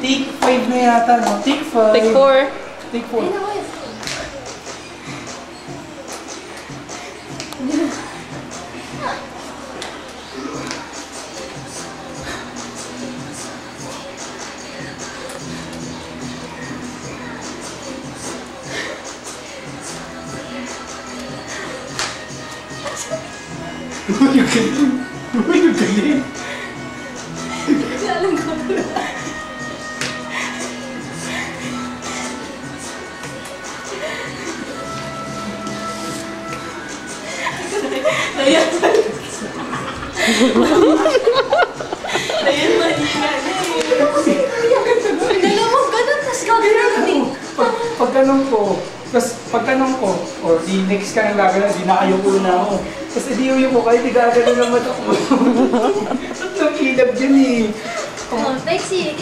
Take 5 na yata, no? Take 5. Take 4. Take 4. Uy, yung galing! Uy, yung galing! Alam ko. Dayan malinga na eh. Dalawa mo ganun, tapos gagawin. Pag ganun ko, tapos pag ganun ko, or di next ka nang gagawin, di nakayuko na ako. Tapos di uyuko kayo, di gagawin naman ako. Tatlong ilab yun eh. Oh, Lexi.